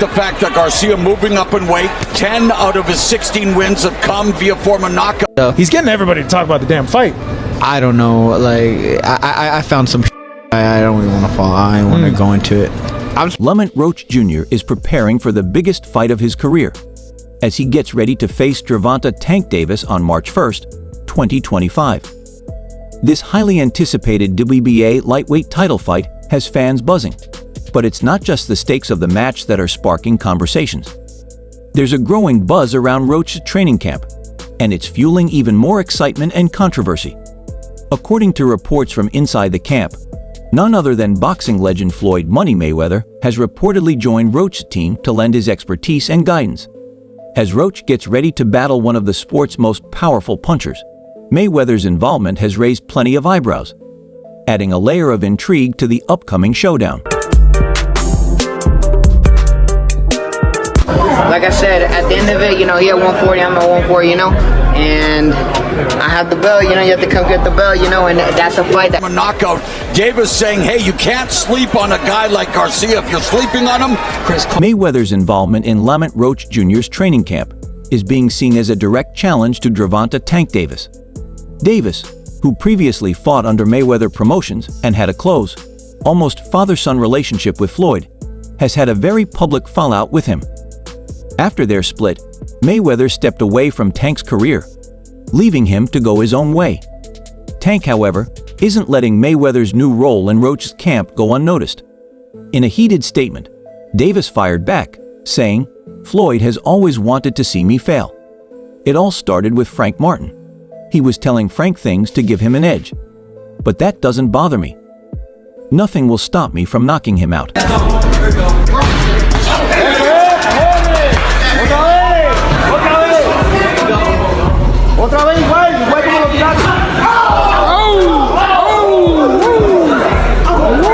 The fact that Garcia moving up in weight, 10 out of his 16 wins have come via form of knockout. He's getting everybody to talk about the damn fight. I don't know. Like, I found some I don't even want to fall. I don't want to go into it. Lamont Roach Jr. is preparing for the biggest fight of his career as he gets ready to face Gervonta Tank Davis on March 1st, 2025. This highly anticipated WBA lightweight title fight has fans buzzing. But it's not just the stakes of the match that are sparking conversations. There's a growing buzz around Roach's training camp, and it's fueling even more excitement and controversy. According to reports from inside the camp, none other than boxing legend Floyd "Money" Mayweather has reportedly joined Roach's team to lend his expertise and guidance. As Roach gets ready to battle one of the sport's most powerful punchers, Mayweather's involvement has raised plenty of eyebrows, adding a layer of intrigue to the upcoming showdown. Like I said, at the end of it, he at 140, I'm at 140, and I have the belt, you have to come get the belt, and that's a fight that... A knockout. Davis saying, hey, you can't sleep on a guy like Garcia. If you're sleeping on him, Mayweather's involvement in Lamont Roach Jr.'s training camp is being seen as a direct challenge to Gervonta Tank Davis. Davis, who previously fought under Mayweather Promotions and had a close, almost father-son relationship with Floyd, has had a very public fallout with him. After their split, Mayweather stepped away from Tank's career, leaving him to go his own way. Tank, however, isn't letting Mayweather's new role in Roach's camp go unnoticed. In a heated statement, Davis fired back, saying, "Floyd has always wanted to see me fail. It all started with Frank Martin. He was telling Frank things to give him an edge. But that doesn't bother me. Nothing will stop me from knocking him out."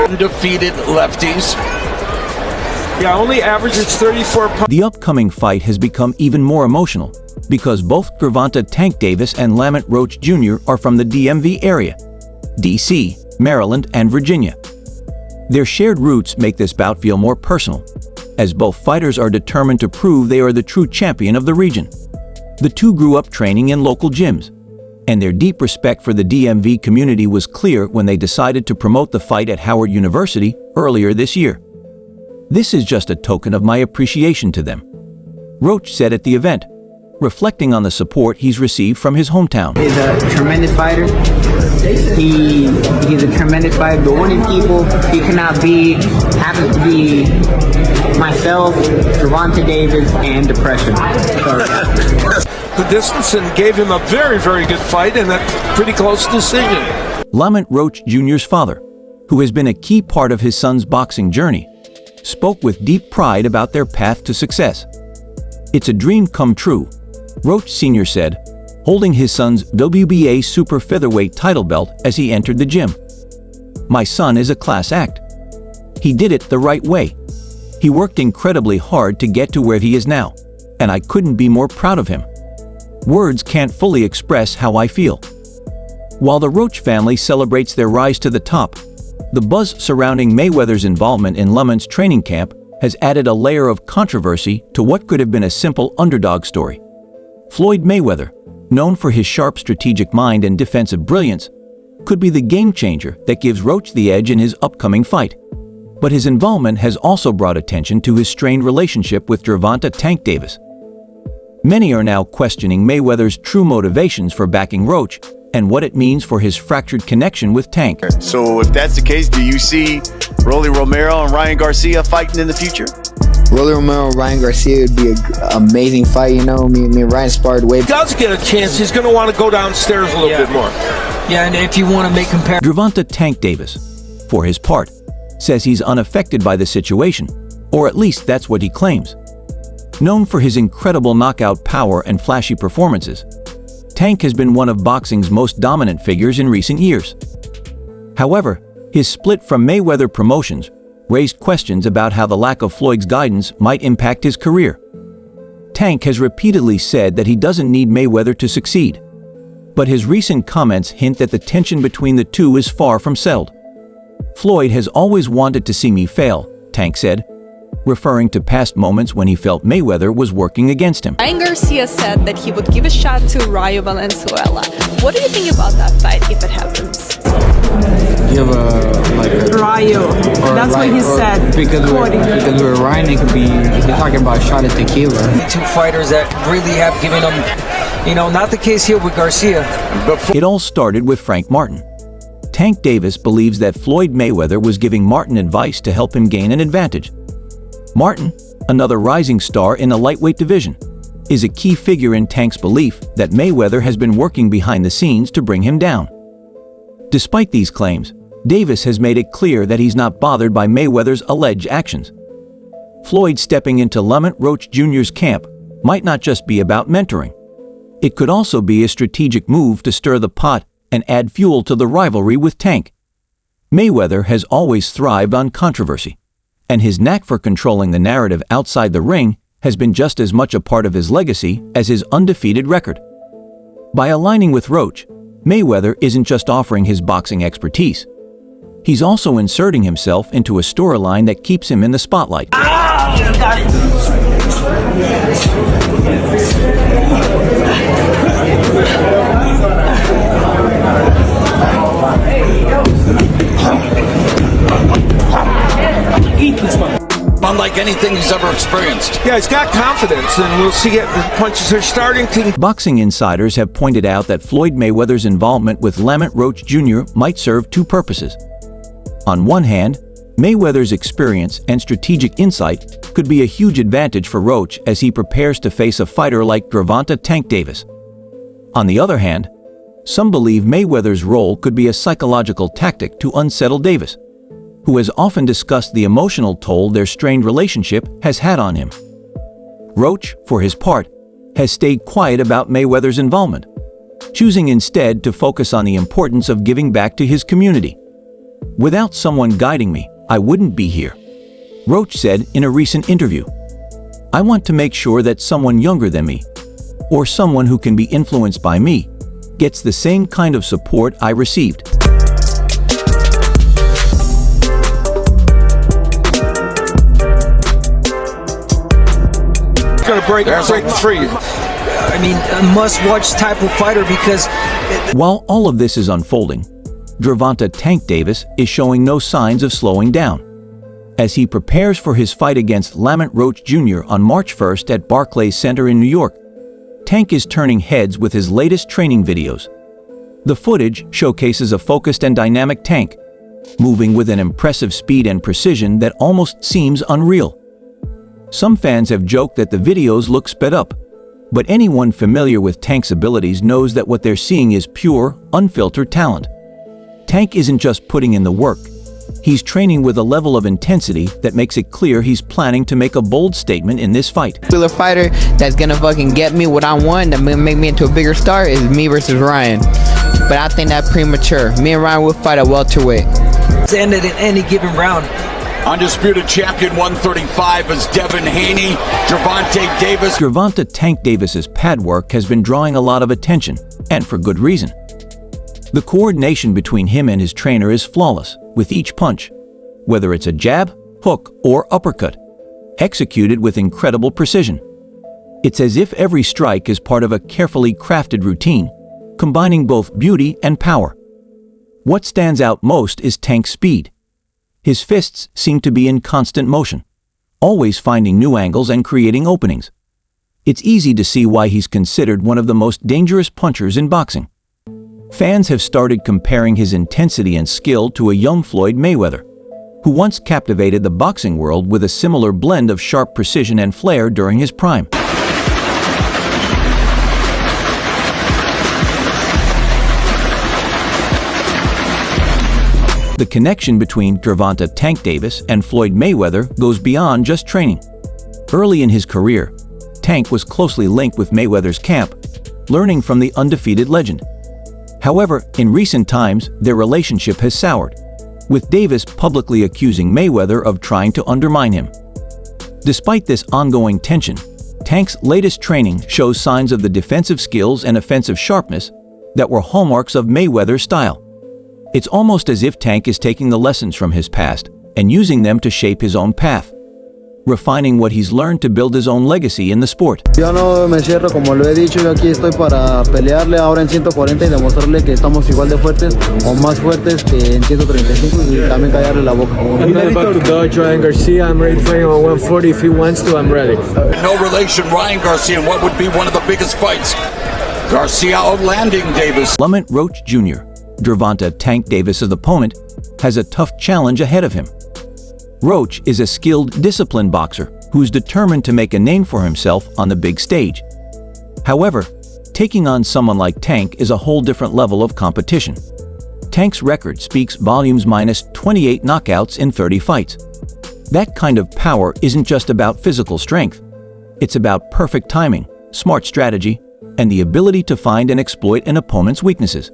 Undefeated lefties. Yeah, only averages 34 pounds. The upcoming fight has become even more emotional because both Gervonta Tank Davis and Lamont Roach Jr. are from the DMV area, DC, Maryland, and Virginia. Their shared roots make this bout feel more personal, as both fighters are determined to prove they are the true champion of the region. The two grew up training in local gyms, and their deep respect for the DMV community was clear when they decided to promote the fight at Howard University earlier this year. "This is just a token of my appreciation to them," Roach said at the event, reflecting on the support he's received from his hometown. He's a tremendous fighter. He's a tremendous fighter. The only people he cannot be happens to be myself, Gervonta Davis, and depression. The distance and gave him a very, very good fight and a pretty close decision. Lamont Roach Jr.'s father, who has been a key part of his son's boxing journey, spoke with deep pride about their path to success. "It's a dream come true," Roach Sr. said, holding his son's WBA super featherweight title belt as he entered the gym. "My son is a class act. He did it the right way. He worked incredibly hard to get to where he is now, and I couldn't be more proud of him. Words can't fully express how I feel." While the Roach family celebrates their rise to the top, the buzz surrounding Mayweather's involvement in Lamont's training camp has added a layer of controversy to what could have been a simple underdog story. Floyd Mayweather, known for his sharp strategic mind and defensive brilliance, could be the game changer that gives Roach the edge in his upcoming fight. But his involvement has also brought attention to his strained relationship with Gervonta Tank Davis. Many are now questioning Mayweather's true motivations for backing Roach and what it means for his fractured connection with Tank. So if that's the case, do you see Rolly Romero and Ryan Garcia fighting in the future? Rolly Romero, Ryan Garcia would be an amazing fight. Me and Ryan sparred way. If he does get a chance, he's going to want to go downstairs a little bit more. Yeah, and if you want to make comparisons... Gervonta Tank Davis, for his part, says he's unaffected by the situation, or at least that's what he claims. Known for his incredible knockout power and flashy performances, Tank has been one of boxing's most dominant figures in recent years. However, his split from Mayweather Promotions raised questions about how the lack of Floyd's guidance might impact his career. Tank has repeatedly said that he doesn't need Mayweather to succeed, but his recent comments hint that the tension between the two is far from settled. "Floyd has always wanted to see me fail," Tank said, referring to past moments when he felt Mayweather was working against him. Ryan Garcia said that he would give a shot to Rayo Valenzuela. What do you think about that fight if it happens? Give Rayo. That's what he said. Because we're Ryan, it could be he's talking about a shot at tequila. Two fighters that really have given them, not the case here with Garcia. It all started with Frank Martin. Tank Davis believes that Floyd Mayweather was giving Martin advice to help him gain an advantage. Martin, another rising star in the lightweight division, is a key figure in Tank's belief that Mayweather has been working behind the scenes to bring him down. Despite these claims, Davis has made it clear that he's not bothered by Mayweather's alleged actions. Floyd stepping into Lamont Roach Jr.'s camp might not just be about mentoring. It could also be a strategic move to stir the pot and add fuel to the rivalry with Tank. Mayweather has always thrived on controversy, and his knack for controlling the narrative outside the ring has been just as much a part of his legacy as his undefeated record. By aligning with Roach, Mayweather isn't just offering his boxing expertise. He's also inserting himself into a storyline that keeps him in the spotlight. Unlike anything he's ever experienced. Yeah, he's got confidence, and we'll see it. The punches are starting to. Boxing insiders have pointed out that Floyd Mayweather's involvement with Lamont Roach Jr. might serve two purposes. On one hand, Mayweather's experience and strategic insight could be a huge advantage for Roach as he prepares to face a fighter like Gervonta Tank Davis. On the other hand, some believe Mayweather's role could be a psychological tactic to unsettle Davis, who has often discussed the emotional toll their strained relationship has had on him. Roach, for his part, has stayed quiet about Mayweather's involvement, choosing instead to focus on the importance of giving back to his community. "Without someone guiding me, I wouldn't be here," Roach said in a recent interview. "I want to make sure that someone younger than me, or someone who can be influenced by me, gets the same kind of support I received." Going to break free. I mean, a must-watch type of fighter because... While all of this is unfolding, Gervonta Tank Davis is showing no signs of slowing down. As he prepares for his fight against Lamont Roach Jr. on March 1st at Barclays Center in New York, Tank is turning heads with his latest training videos. The footage showcases a focused and dynamic Tank, moving with an impressive speed and precision that almost seems unreal. Some fans have joked that the videos look sped up, but anyone familiar with Tank's abilities knows that what they're seeing is pure, unfiltered talent. Tank isn't just putting in the work. He's training with a level of intensity that makes it clear he's planning to make a bold statement in this fight. The fighter that's gonna fucking get me what I want, that make me into a bigger star, is me versus Ryan. But I think that's premature. Me and Ryan will fight at welterweight. It's ended in any given round. Undisputed champion 135 is Devin Haney. Gervonta Davis. Gervonta Tank Davis's pad work has been drawing a lot of attention, and for good reason. The coordination between him and his trainer is flawless, with each punch, whether it's a jab, hook, or uppercut, executed with incredible precision. It's as if every strike is part of a carefully crafted routine, combining both beauty and power. What stands out most is Tank's speed. His fists seem to be in constant motion, always finding new angles and creating openings. It's easy to see why he's considered one of the most dangerous punchers in boxing. Fans have started comparing his intensity and skill to a young Floyd Mayweather, who once captivated the boxing world with a similar blend of sharp precision and flair during his prime. The connection between Gervonta Tank Davis and Floyd Mayweather goes beyond just training. Early in his career, Tank was closely linked with Mayweather's camp, learning from the undefeated legend. However, in recent times, their relationship has soured, with Davis publicly accusing Mayweather of trying to undermine him. Despite this ongoing tension, Tank's latest training shows signs of the defensive skills and offensive sharpness that were hallmarks of Mayweather's style. It's almost as if Tank is taking the lessons from his past and using them to shape his own path. refining what he's learned to build his own legacy in the sport. Yo no me cierro, como lo he dicho, yo aquí estoy para pelearle ahora en 140 y demostrarle que estamos igual de fuertes o más fuertes que en 135 y también callarle la boca. I'm ready to go, Ryan Garcia. I'm ready to fight him on 140 if he wants to. I'm ready. No relation, Ryan Garcia, in what would be one of the biggest fights. Garcia outlanding Davis. Lamont Roach Jr., Gervonta Tank Davis's opponent, has a tough challenge ahead of him. Roach is a skilled, disciplined boxer who's determined to make a name for himself on the big stage. However, taking on someone like Tank is a whole different level of competition. Tank's record speaks volumes, minus 28 knockouts in 30 fights. That kind of power isn't just about physical strength. It's about perfect timing, smart strategy, and the ability to find and exploit an opponent's weaknesses.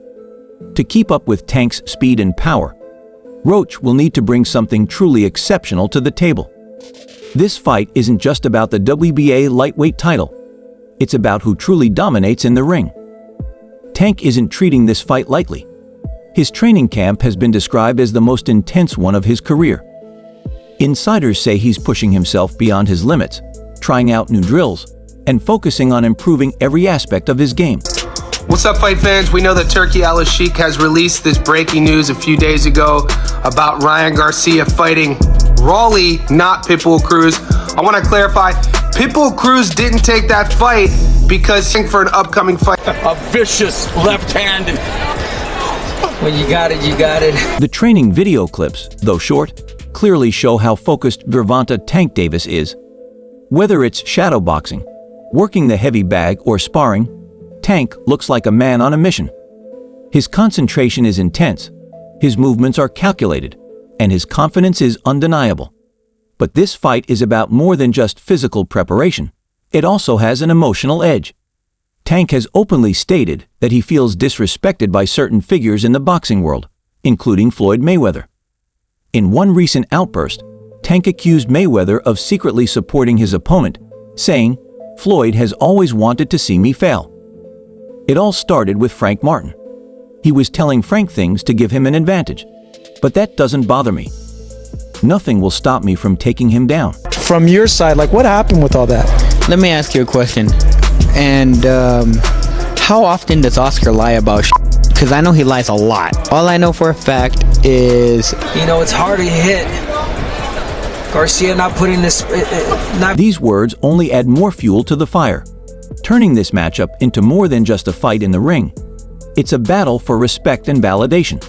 To keep up with Tank's speed and power, Roach will need to bring something truly exceptional to the table. This fight isn't just about the WBA lightweight title. It's about who truly dominates in the ring. Tank isn't treating this fight lightly. His training camp has been described as the most intense one of his career. Insiders say he's pushing himself beyond his limits, trying out new drills, and focusing on improving every aspect of his game. What's up, fight fans? We know that Turkey Al-Sheikh has released this breaking news a few days ago about Ryan Garcia fighting Raleigh, not Pitbull Cruz. I want to clarify, Pitbull Cruz didn't take that fight because for an upcoming fight. A vicious left hand. When you got it, you got it. The training video clips, though short, clearly show how focused Gervonta Tank Davis is. Whether it's shadowboxing, working the heavy bag, or sparring, Tank looks like a man on a mission. His concentration is intense, his movements are calculated, and his confidence is undeniable. But this fight is about more than just physical preparation. It also has an emotional edge. Tank has openly stated that he feels disrespected by certain figures in the boxing world, including Floyd Mayweather. In one recent outburst, Tank accused Mayweather of secretly supporting his opponent, saying, "Floyd has always wanted to see me fail." It all started with Frank Martin. He was telling Frank things to give him an advantage. But that doesn't bother me. Nothing will stop me from taking him down. From your side, like, what happened with all that? Let me ask you a question. And how often does Oscar lie about Because I know he lies a lot. All I know for a fact is... You know, it's hard to hit. Garcia not putting this... These words only add more fuel to the fire, turning this matchup into more than just a fight in the ring. It's a battle for respect and validation.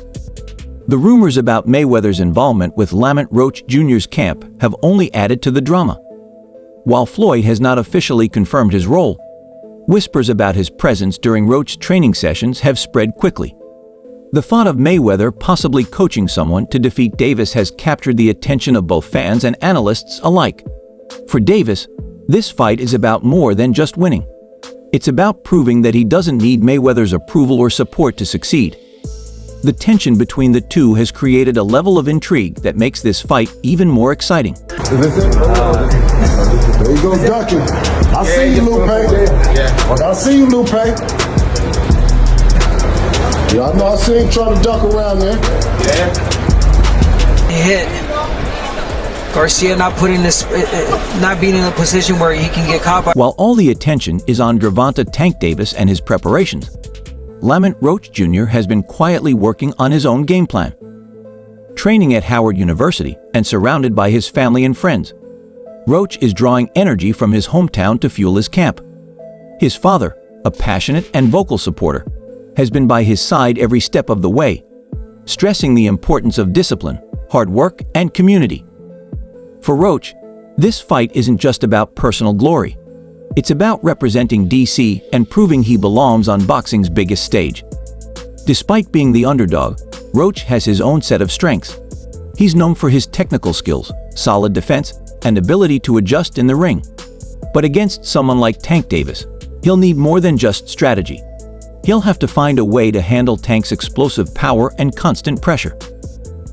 The rumors about Mayweather's involvement with Lamont Roach Jr.'s camp have only added to the drama. While Floyd has not officially confirmed his role, whispers about his presence during Roach's training sessions have spread quickly. The thought of Mayweather possibly coaching someone to defeat Davis has captured the attention of both fans and analysts alike. For Davis, this fight is about more than just winning. It's about proving that he doesn't need Mayweather's approval or support to succeed. The tension between the two has created a level of intrigue that makes this fight even more exciting. There you go, ducking. I see you, Lupe. I see you, Lupe. Yeah, I know I see you trying to duck around there. Hit. Garcia not putting this, not being in a position where he can get caught by. While all the attention is on Gervonta Tank Davis and his preparations, Lamont Roach Jr. has been quietly working on his own game plan. Training at Howard University and surrounded by his family and friends, Roach is drawing energy from his hometown to fuel his camp. His father, a passionate and vocal supporter, has been by his side every step of the way, stressing the importance of discipline, hard work, and community. For Roach, this fight isn't just about personal glory. It's about representing DC and proving he belongs on boxing's biggest stage. Despite being the underdog, Roach has his own set of strengths. He's known for his technical skills, solid defense, and ability to adjust in the ring. But against someone like Tank Davis, he'll need more than just strategy. He'll have to find a way to handle Tank's explosive power and constant pressure.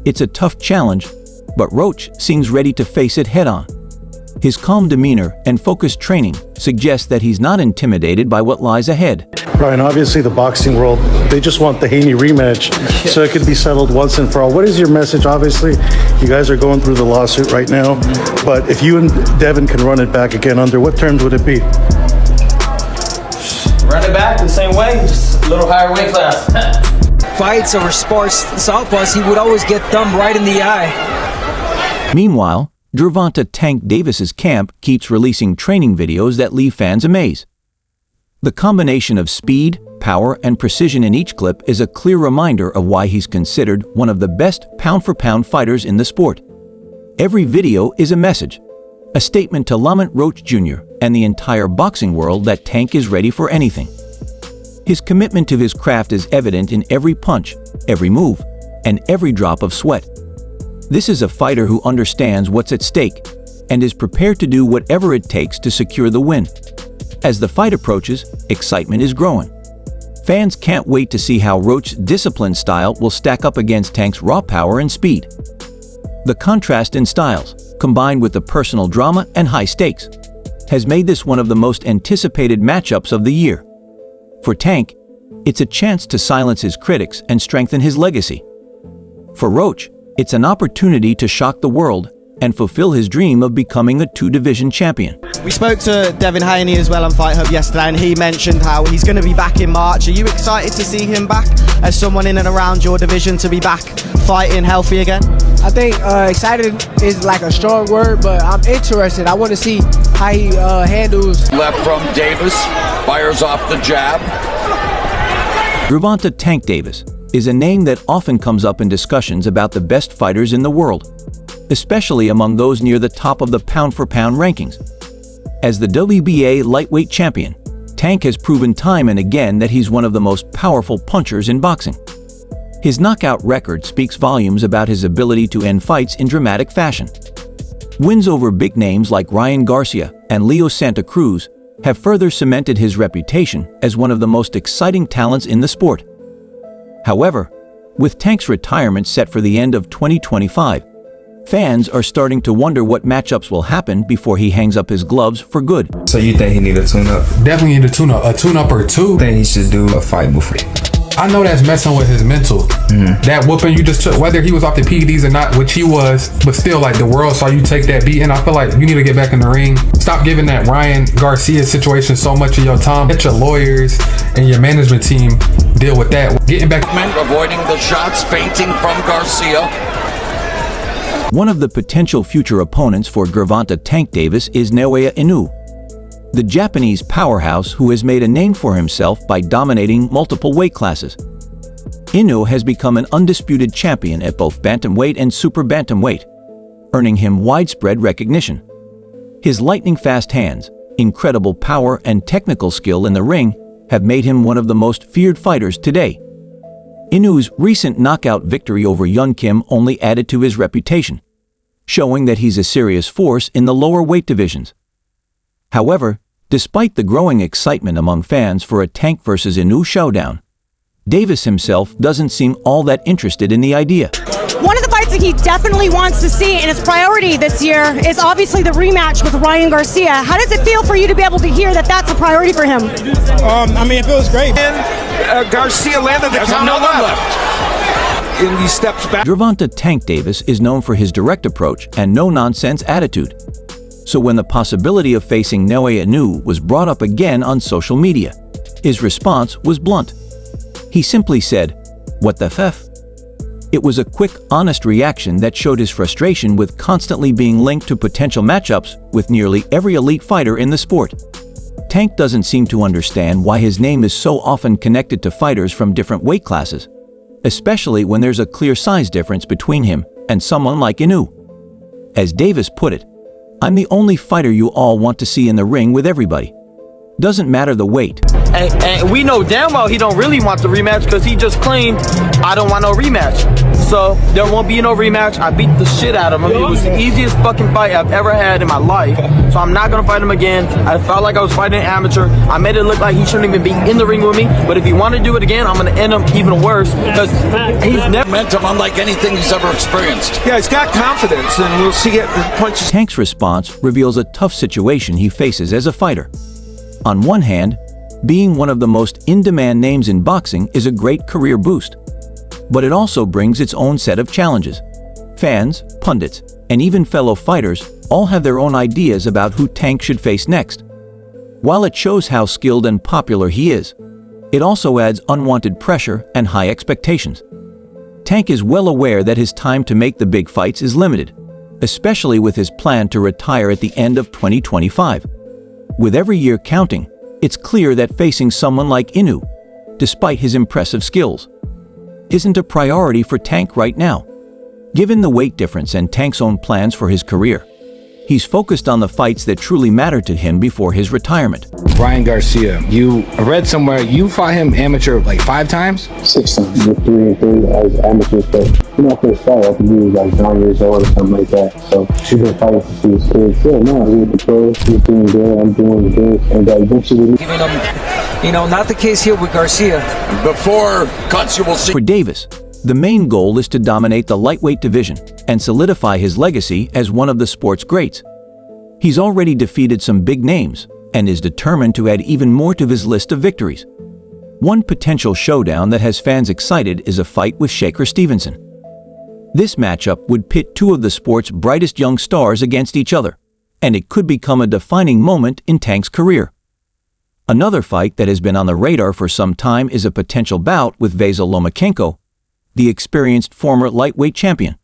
It's a tough challenge, but Roach seems ready to face it head-on. His calm demeanor and focused training suggest that he's not intimidated by what lies ahead. Ryan, obviously the boxing world, they just want the Haney rematch so it could be settled once and for all. What is your message? Obviously, you guys are going through the lawsuit right now, but if you and Devin can run it back again, under what terms would it be? Run it back the same way, just a little higher weight class. Fights or sports southpaws, he would always get thumbed right in the eye. Meanwhile, Gervonta Tank Davis's camp keeps releasing training videos that leave fans amazed. The combination of speed, power, and precision in each clip is a clear reminder of why he's considered one of the best pound-for-pound fighters in the sport. Every video is a message, a statement to Lamont Roach Jr. and the entire boxing world that Tank is ready for anything. His commitment to his craft is evident in every punch, every move, and every drop of sweat. This is a fighter who understands what's at stake and is prepared to do whatever it takes to secure the win. As the fight approaches, excitement is growing. Fans can't wait to see how Roach's disciplined style will stack up against Tank's raw power and speed. The contrast in styles, combined with the personal drama and high stakes, has made this one of the most anticipated matchups of the year. For Tank, it's a chance to silence his critics and strengthen his legacy. For Roach, it's an opportunity to shock the world and fulfill his dream of becoming a two-division champion. We spoke to Devin Haney as well on Fight Hub yesterday, and he mentioned how he's going to be back in March. Are you excited to see him back as someone in and around your division to be back fighting healthy again? I think excited is like a strong word, but I'm interested. I want to see how he handles. Left from Davis, fires off the jab. Gervonta Tank Davis is a name that often comes up in discussions about the best fighters in the world, especially among those near the top of the pound-for-pound rankings. As the WBA lightweight champion, Tank has proven time and again that he's one of the most powerful punchers in boxing. His knockout record speaks volumes about his ability to end fights in dramatic fashion. Wins over big names like Ryan Garcia and Leo Santa Cruz have further cemented his reputation as one of the most exciting talents in the sport. However, with Tank's retirement set for the end of 2025, fans are starting to wonder what matchups will happen before he hangs up his gloves for good. So you think he need a tune-up? Definitely need a tune-up or two. Think he should do a fight before? I know that's messing with his mental. That whooping you just took, whether he was off the PEDs or not, which he was, but still, like, the world saw you take that beating. I feel like you need to get back in the ring. Stop giving that Ryan Garcia situation so much of your time. Let your lawyers and your management team deal with that. Getting back. Avoiding the shots, feinting from Garcia. One of the potential future opponents for Gervonta Tank Davis is Naoya Inoue, the Japanese powerhouse who has made a name for himself by dominating multiple weight classes. Inoue has become an undisputed champion at both bantamweight and super bantamweight, earning him widespread recognition. His lightning-fast hands, incredible power, and technical skill in the ring have made him one of the most feared fighters today. Inoue's recent knockout victory over Yun Kim only added to his reputation, showing that he's a serious force in the lower weight divisions. However, despite the growing excitement among fans for a Tank versus Inoue showdown, Davis himself doesn't seem all that interested in the idea. One of the fights that he definitely wants to see and his priority this year is obviously the rematch with Ryan Garcia. How does it feel for you to be able to hear that that's a priority for him? I mean, it feels great. And Garcia landed the counter left. And he steps back. Gervonta Tank Davis is known for his direct approach and no-nonsense attitude. So when the possibility of facing Naoya Inoue was brought up again on social media, his response was blunt. He simply said, "What the f?" It was a quick, honest reaction that showed his frustration with constantly being linked to potential matchups with nearly every elite fighter in the sport. Tank doesn't seem to understand why his name is so often connected to fighters from different weight classes, especially when there's a clear size difference between him and someone like Inoue. As Davis put it, "I'm the only fighter you all want to see in the ring with everybody. Doesn't matter the weight." And we know damn well he don't really want the rematch because he just claimed, "I don't want no rematch." So there won't be no rematch. I beat the shit out of him. It was the easiest fucking fight I've ever had in my life. So I'm not gonna fight him again. I felt like I was fighting an amateur. I made it look like he shouldn't even be in the ring with me. But if he want to do it again, I'm gonna end him even worse because he's never momentum unlike anything he's ever experienced. Yeah, he's got confidence, and we'll see it punches. Tank's response reveals a tough situation he faces as a fighter. On one hand, being one of the most in-demand names in boxing is a great career boost. But it also brings its own set of challenges. Fans, pundits, and even fellow fighters all have their own ideas about who Tank should face next. While it shows how skilled and popular he is, it also adds unwanted pressure and high expectations. Tank is well aware that his time to make the big fights is limited, especially with his plan to retire at the end of 2025. With every year counting, it's clear that facing someone like Inoue, despite his impressive skills, isn't a priority for Tank right now. Given the weight difference and Tank's own plans for his career, he's focused on the fights that truly matter to him before his retirement. Ryan Garcia, I read somewhere you fought him amateur like 5 times? 6 times, with 3 and 3 as amateurs. But my first fight, I think he was like 9 years old or something like that. So she's been fighting since he was kids. Yeah, no, he was the pro, he's doing good, I'm doing good, and eventually. Giving him, not the case here with Garcia. Before cuts, you will see. For Davis, the main goal is to dominate the lightweight division and solidify his legacy as one of the sport's greats. He's already defeated some big names and is determined to add even more to his list of victories. One potential showdown that has fans excited is a fight with Shakur Stevenson. This matchup would pit 2 of the sport's brightest young stars against each other, and it could become a defining moment in Tank's career. Another fight that has been on the radar for some time is a potential bout with Vasyl Lomachenko, the experienced former lightweight champion.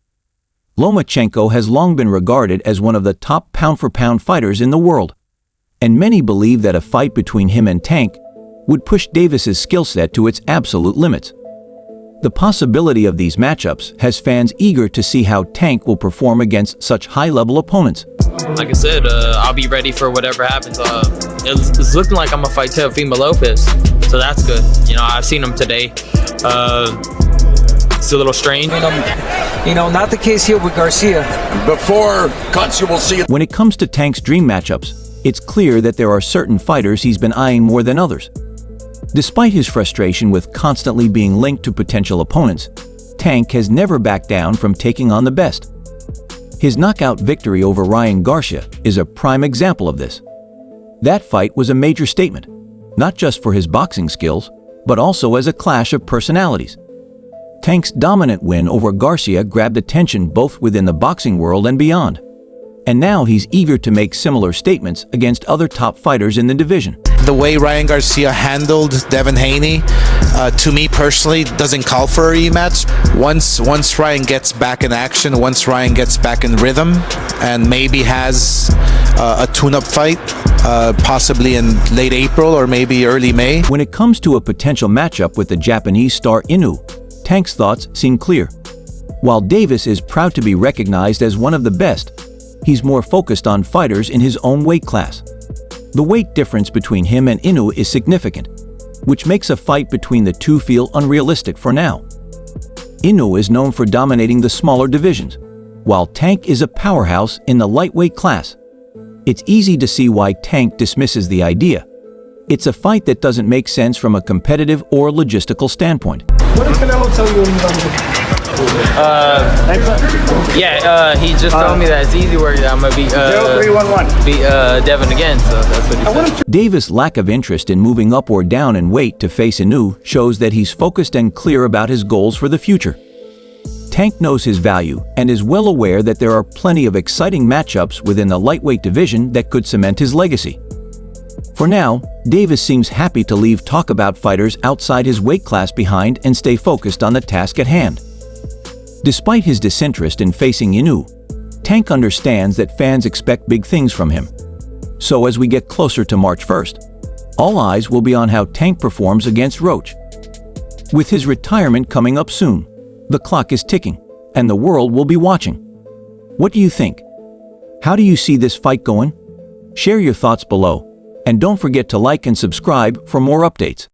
Lomachenko has long been regarded as one of the top pound-for-pound fighters in the world, and many believe that a fight between him and Tank would push Davis's skill set to its absolute limits. The possibility of these matchups has fans eager to see how Tank will perform against such high-level opponents. Like I said, I'll be ready for whatever happens. It's looking like I'm gonna fight Teofimo Lopez, so that's good. I've seen him today. It's a little strange. Not the case here with Garcia. Before cuts, you will see. When it comes to Tank's dream matchups, it's clear that there are certain fighters he's been eyeing more than others. Despite his frustration with constantly being linked to potential opponents, Tank has never backed down from taking on the best. His knockout victory over Ryan Garcia is a prime example of this. That fight was a major statement, not just for his boxing skills, but also as a clash of personalities. Tank's dominant win over Garcia grabbed attention both within the boxing world and beyond. And now he's eager to make similar statements against other top fighters in the division. The way Ryan Garcia handled Devin Haney, to me personally, doesn't call for a rematch. Once Ryan gets back in action, once Ryan gets back in rhythm, and maybe has a tune-up fight, possibly in late April or maybe early May. When it comes to a potential matchup with the Japanese star Inoue, Tank's thoughts seem clear. While Davis is proud to be recognized as one of the best, he's more focused on fighters in his own weight class. The weight difference between him and Inoue is significant, which makes a fight between the two feel unrealistic for now. Inoue is known for dominating the smaller divisions, while Tank is a powerhouse in the lightweight class. It's easy to see why Tank dismisses the idea. It's a fight that doesn't make sense from a competitive or logistical standpoint. What did Canelo tell you when you got He just told me that it's easy work that I'm gonna beat Devin again, so that's what he said. Davis' lack of interest in moving up or down in weight to face Inoue shows that he's focused and clear about his goals for the future. Tank knows his value and is well aware that there are plenty of exciting matchups within the lightweight division that could cement his legacy. For now, Davis seems happy to leave talk about fighters outside his weight class behind and stay focused on the task at hand. Despite his disinterest in facing Inoue, Tank understands that fans expect big things from him. So as we get closer to March 1st, all eyes will be on how Tank performs against Roach. With his retirement coming up soon, the clock is ticking, and the world will be watching. What do you think? How do you see this fight going? Share your thoughts below, and don't forget to like and subscribe for more updates.